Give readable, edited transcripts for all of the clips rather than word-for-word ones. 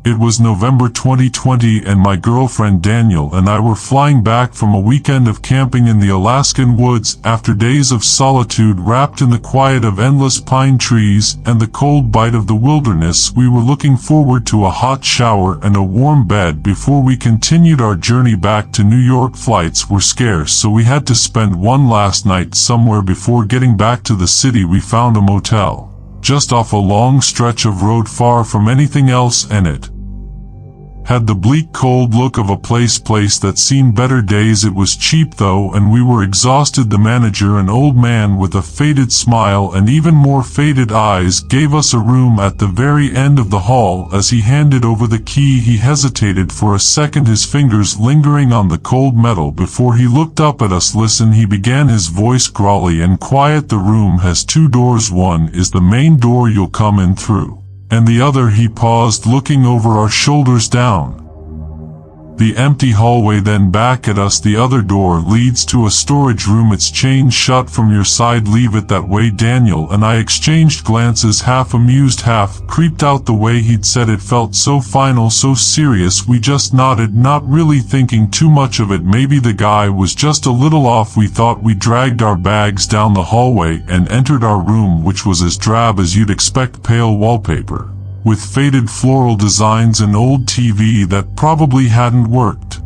It was November 2020 and my girlfriend Daniel and I were flying back from a weekend of camping in the Alaskan woods after days of solitude wrapped in the quiet of endless pine trees and the cold bite of the wilderness. We were looking forward to a hot shower and a warm bed before we continued our journey back to New York. Flights were scarce, so we had to spend one last night somewhere before getting back to the city. We found a motel just off a long stretch of road far from anything else, and it had the bleak cold look of a place that's seen better days. It was cheap though, and we were exhausted. The manager, an old man with a faded smile and even more faded eyes, gave us a room at the very end of the hall. As he handed over the key, he hesitated for a second, his fingers lingering on the cold metal before he looked up at us. Listen, he began, his voice growly and quiet. The room has two doors. One is the main door you'll come in through, and the other. He paused, looking over our shoulders down the empty hallway, then back at us. The other door leads to a storage room. It's chained shut from your side. Leave it that way. Daniel and I exchanged glances, half amused, half creeped out. The way he'd said it felt so final, so serious. We just nodded, not really thinking too much of it. Maybe the guy was just a little off, we thought. We dragged our bags down the hallway and entered our room, which was as drab as you'd expect. Pale wallpaper with faded floral designs, an old TV that probably hadn't worked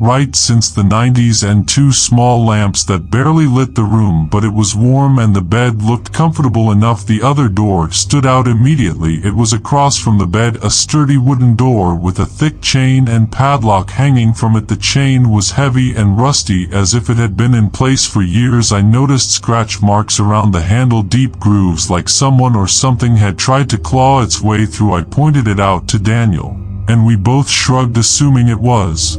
right since the 90s, and two small lamps that barely lit the room, but it was warm and the bed looked comfortable enough. The other door stood out immediately. It was across from the bed, a sturdy wooden door with a thick chain and padlock hanging from it. The chain was heavy and rusty, as if it had been in place for years. I noticed scratch marks around the handle, deep grooves like someone or something had tried to claw its way through. I pointed it out to Daniel, and we both shrugged, assuming it was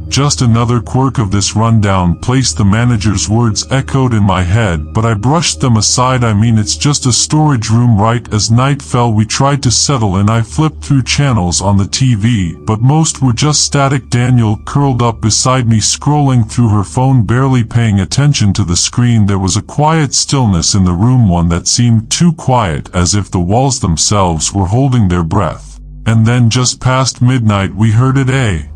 just another quirk of this rundown place. The manager's words echoed in my head, but I brushed them aside. I mean, it's just a storage room, right? As night fell, we tried to settle in. I flipped through channels on the TV, but most were just static. Daniel curled up beside me, scrolling through her phone, barely paying attention to the screen. There was a quiet stillness in the room, one that seemed too quiet, as if the walls themselves were holding their breath. And then, just past midnight, we heard it, a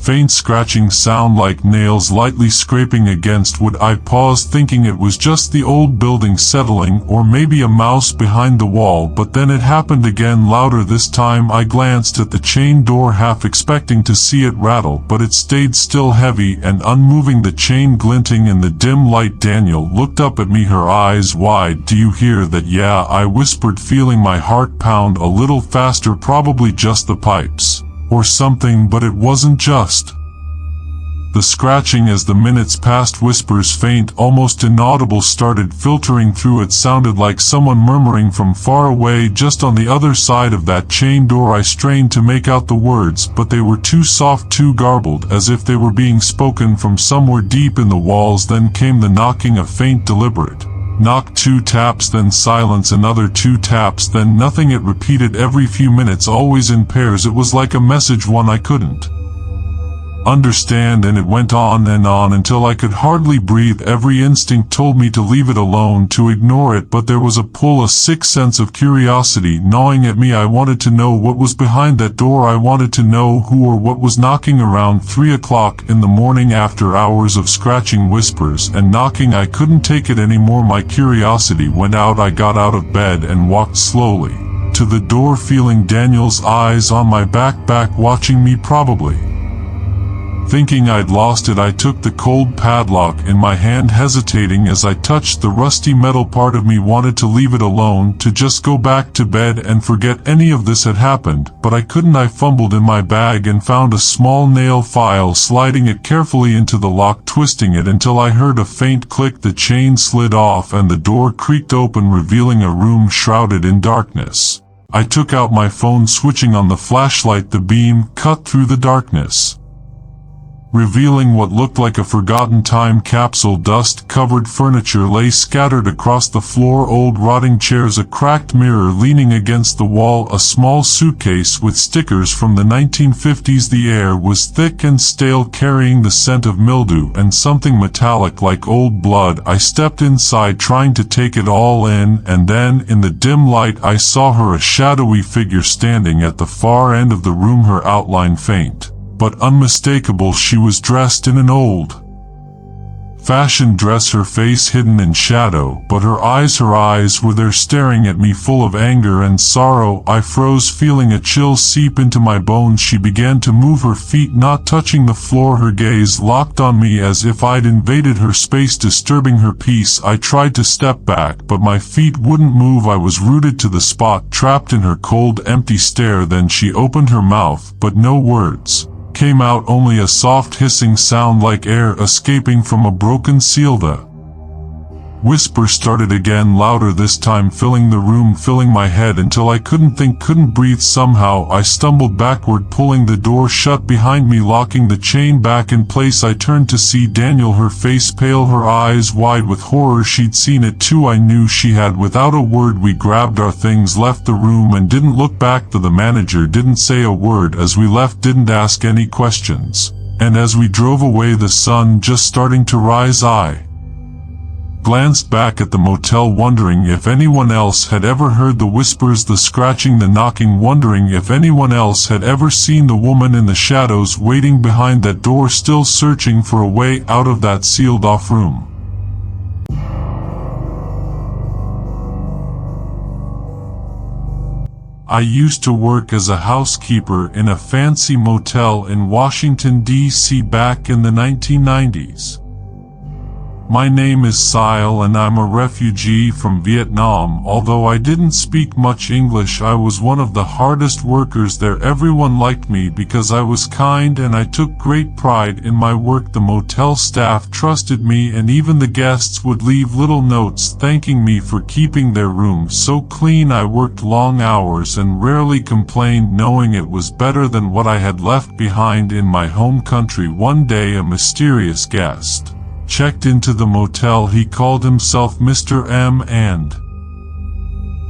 faint scratching sound like nails lightly scraping against wood. I paused, thinking it was just the old building settling, or maybe a mouse behind the wall, but then it happened again, louder this time. I glanced at the chain door, half expecting to see it rattle, but it stayed still, heavy and unmoving, the chain glinting in the dim light. Daniel looked up at me, her eyes wide. Do you hear that? Yeah, I whispered, feeling my heart pound a little faster. Probably just the pipes or something, but it wasn't just the scratching. As the minutes passed, whispers, faint, almost inaudible, started filtering through. It sounded like someone murmuring from far away, just on the other side of that chain door. I strained to make out the words, but they were too soft, too garbled, as if they were being spoken from somewhere deep in the walls. Then came the knocking, a faint, deliberate knock. 2 taps, then silence. Another 2 taps, then nothing. It repeated every few minutes, always in pairs. It was like a message, one I couldn't understand, and it went on and on until I could hardly breathe. Every instinct told me to leave it alone, to ignore it, but there was a pull, a sick sense of curiosity gnawing at me. I wanted to know what was behind that door. I wanted to know who or what was knocking. Around 3 o'clock in the morning, after hours of scratching, whispers, and knocking, I couldn't take it anymore. My curiosity went out. I got out of bed and walked slowly to the door, feeling Daniel's eyes on my back watching me, probably thinking I'd lost it. I took the cold padlock in my hand, hesitating as I touched the rusty metal. Part of me wanted to leave it alone, to just go back to bed and forget any of this had happened, but I couldn't. I fumbled in my bag and found a small nail file, sliding it carefully into the lock, twisting it until I heard a faint click. The chain slid off and the door creaked open, revealing a room shrouded in darkness. I took out my phone, switching on the flashlight. The beam cut through the darkness, revealing what looked like a forgotten time capsule. Dust-covered furniture lay scattered across the floor, old rotting chairs, a cracked mirror leaning against the wall, a small suitcase with stickers from the 1950s. The air was thick and stale, carrying the scent of mildew and something metallic like old blood. I stepped inside, trying to take it all in, and then, in the dim light, I saw her, a shadowy figure standing at the far end of the room, her outline faint but unmistakable. She was dressed in an old-fashioned dress, her face hidden in shadow, but her eyes were there, staring at me, full of anger and sorrow. I froze, feeling a chill seep into my bones. She began to move, her feet not touching the floor, her gaze locked on me as if I'd invaded her space, disturbing her peace. I tried to step back, but my feet wouldn't move. I was rooted to the spot, trapped in her cold, empty stare. Then she opened her mouth, but no words came out, only a soft hissing sound like air escaping from a broken seal. The whisper started again, louder this time, filling the room, filling my head until I couldn't think, couldn't breathe. Somehow I stumbled backward, pulling the door shut behind me, locking the chain back in place. I turned to see Daniel, her face pale, her eyes wide with horror. She'd seen it too, I knew she had. Without a word we grabbed our things, left the room, and didn't look back. The manager didn't say a word as we left, didn't ask any questions. And as we drove away, the sun just starting to rise, I glanced back at the motel, wondering if anyone else had ever heard the whispers, the scratching, the knocking, wondering if anyone else had ever seen the woman in the shadows waiting behind that door, still searching for a way out of that sealed-off room. I used to work as a housekeeper in a fancy motel in Washington, D.C. back in the 1990s. My name is Sile and I'm a refugee from Vietnam. Although I didn't speak much English, I was one of the hardest workers there. Everyone liked me because I was kind and I took great pride in my work. The motel staff trusted me, and even the guests would leave little notes thanking me for keeping their rooms so clean. I worked long hours and rarely complained, knowing it was better than what I had left behind in my home country. One day a mysterious guest checked into the motel. He called himself Mr. M, and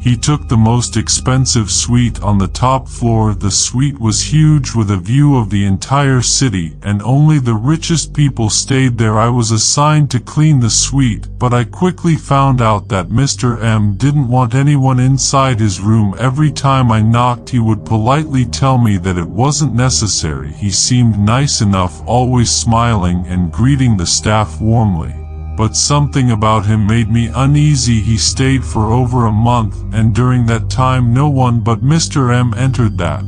he took the most expensive suite on the top floor. The suite was huge with a view of the entire city, and only the richest people stayed there. I was assigned to clean the suite, but I quickly found out that Mr. M didn't want anyone inside his room. Every time I knocked, he would politely tell me that it wasn't necessary. He seemed nice enough, always smiling and greeting the staff warmly. But something about him made me uneasy. He stayed for over a month, and during that time no one but Mr. M entered that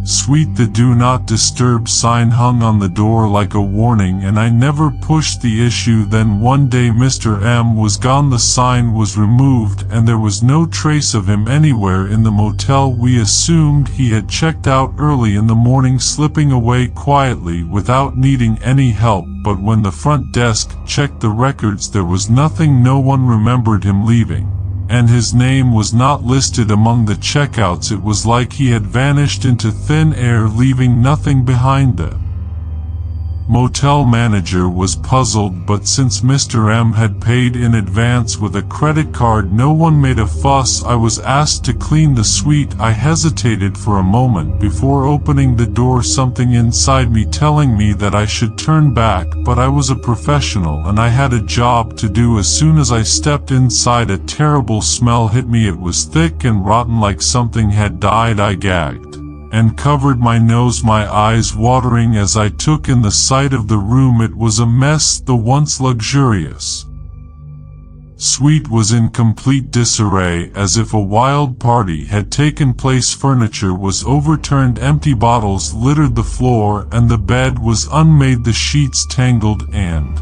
suite. The do not disturb sign hung on the door like a warning, and I never pushed the issue. Then one day Mr. M was gone. The sign was removed and there was no trace of him anywhere in the motel. We assumed he had checked out early in the morning, slipping away quietly without needing any help. But when the front desk checked the records, there was nothing. No one remembered him leaving, and his name was not listed among the checkouts. It was like he had vanished into thin air, leaving nothing behind. The motel manager was puzzled, but since Mr. M had paid in advance with a credit card, no one made a fuss. I was asked to clean the suite. I hesitated for a moment before opening the door, something inside me telling me that I should turn back, but I was a professional and I had a job to do. As soon as I stepped inside, a terrible smell hit me. It was thick and rotten, like something had died. I gagged and covered my nose, my eyes watering as I took in the sight of the room. It was a mess. The once luxurious suite was in complete disarray, as if a wild party had taken place. Furniture was overturned, empty bottles littered the floor, and the bed was unmade, the sheets tangled and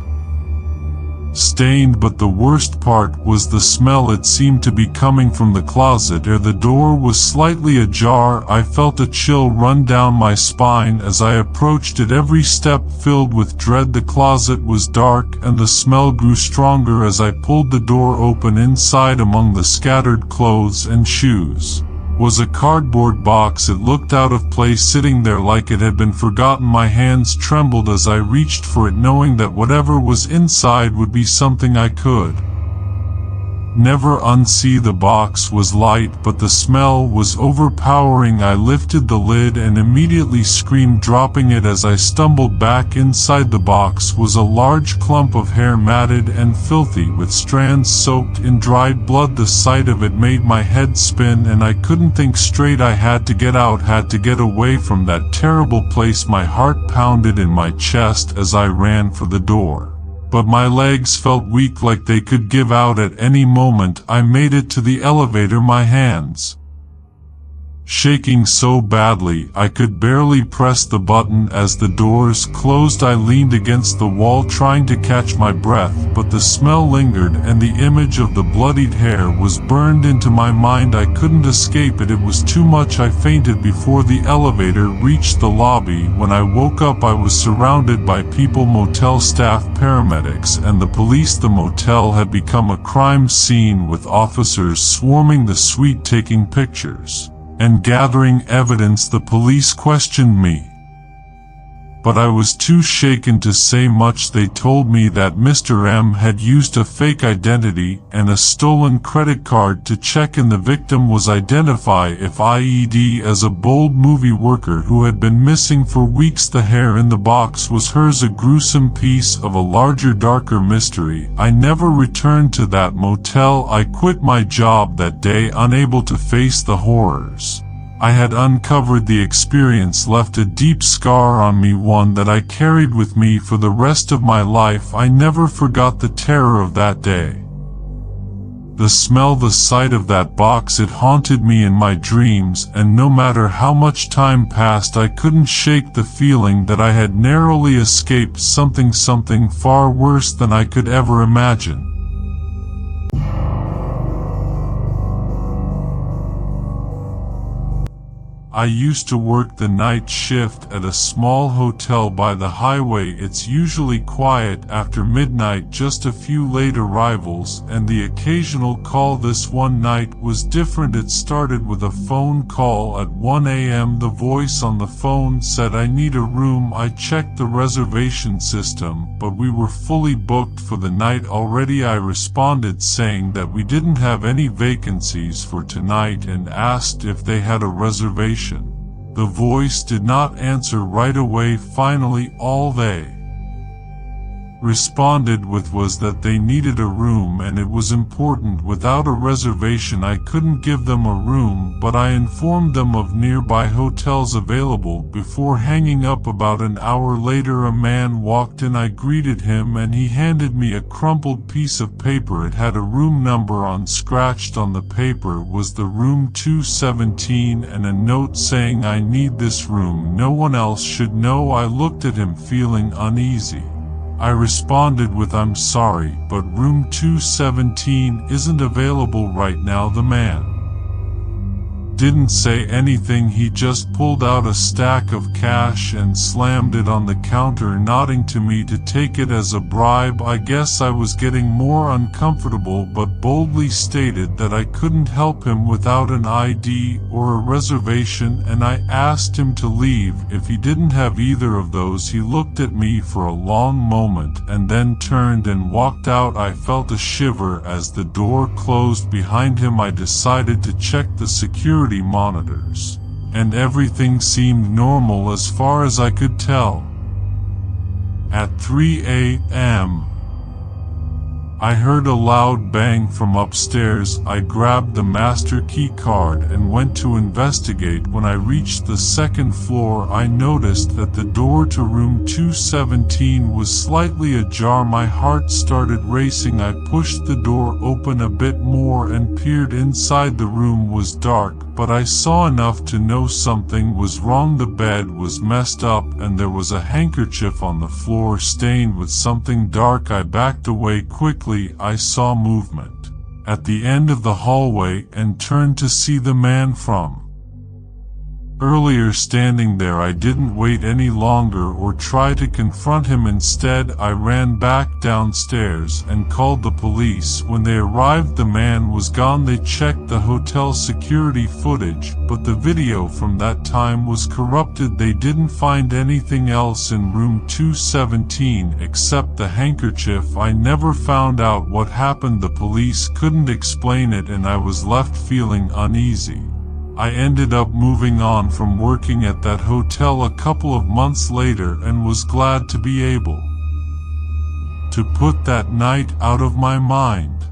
stained. But the worst part was the smell. It seemed to be coming from the closet, or the door was slightly ajar. I felt a chill run down my spine as I approached it, every step filled with dread. The closet was dark and the smell grew stronger as I pulled the door open. Inside, among the scattered clothes and shoes, was a cardboard box. It looked out of place sitting there like it had been forgotten. My hands trembled as I reached for it, knowing that whatever was inside would be something I could never unsee. The box was light, but the smell was overpowering. I lifted the lid and immediately screamed, dropping it. As I stumbled back, inside the box was a large clump of hair, matted and filthy, with strands soaked in dried blood. The sight of it made my head spin, and I couldn't think straight. I had to get out, had to get away from that terrible place. My heart pounded in my chest as I ran for the door, but my legs felt weak, like they could give out at any moment. I made it to the elevator, my hands shaking so badly I could barely press the button. As the doors closed, I leaned against the wall trying to catch my breath, but the smell lingered and the image of the bloodied hair was burned into my mind. I couldn't escape it. It was too much. I fainted before the elevator reached the lobby. When I woke up, I was surrounded by people, motel staff, paramedics, and the police. The motel had become a crime scene, with officers swarming the suite taking pictures and gathering evidence. The police questioned me, but I was too shaken to say much. They told me that Mr. M had used a fake identity and a stolen credit card to check in. The victim was identified as a bold movie worker who had been missing for weeks. The hair in the box was hers, a gruesome piece of a larger, darker mystery. I never returned to that motel. I quit my job that day, unable to face the horrors I had uncovered. The experience left a deep scar on me, one that I carried with me for the rest of my life. I never forgot the terror of that day. The smell, the sight of that box, it haunted me in my dreams, and no matter how much time passed, I couldn't shake the feeling that I had narrowly escaped something far worse than I could ever imagine. I used to work the night shift at a small hotel by the highway. It's usually quiet after midnight, just a few late arrivals and the occasional call. This one night was different. It started with a phone call at 1 a.m. The voice on the phone said, "I need a room." I checked the reservation system, but we were fully booked for the night already. I responded saying that we didn't have any vacancies for tonight and asked if they had a reservation. The voice did not answer right away. Finally, all they responded with was that they needed a room and it was important. Without a reservation, I couldn't give them a room, but I informed them of nearby hotels available. Before hanging up, about an hour later, a man walked in. I greeted him and he handed me a crumpled piece of paper. It had a room number on. Scratched on the paper was the room 217 and a note saying, "I need this room. No one else should know." I looked at him feeling uneasy. I responded with, "I'm sorry, but room 217 isn't available right now." The man didn't say anything. He just pulled out a stack of cash and slammed it on the counter, nodding to me to take it as a bribe. I guess I was getting more uncomfortable, but boldly stated that I couldn't help him without an ID or a reservation, and I asked him to leave if he didn't have either of those. He looked at me for a long moment and then turned and walked out. I felt a shiver as the door closed behind him. I decided to check the security monitors, and everything seemed normal as far as I could tell. At 3 a.m., I heard a loud bang from upstairs. I grabbed the master key card and went to investigate. When I reached the second floor, I noticed that the door to room 217 was slightly ajar. My heart started racing. I pushed the door open a bit more and peered inside. The room was dark, but I saw enough to know something was wrong. The bed was messed up and there was a handkerchief on the floor stained with something dark. I backed away quickly. I saw movement at the end of the hallway and turned to see the man from Earlier standing there I didn't wait any longer or try to confront him. Instead I ran back downstairs and called the police. When they arrived the man was gone. They checked the hotel security footage, but the video from that time was corrupted. They didn't find anything else in room 217 except the handkerchief. I never found out what happened. The police couldn't explain it and I was left feeling uneasy. I ended up moving on from working at that hotel a couple of months later and was glad to be able to put that night out of my mind.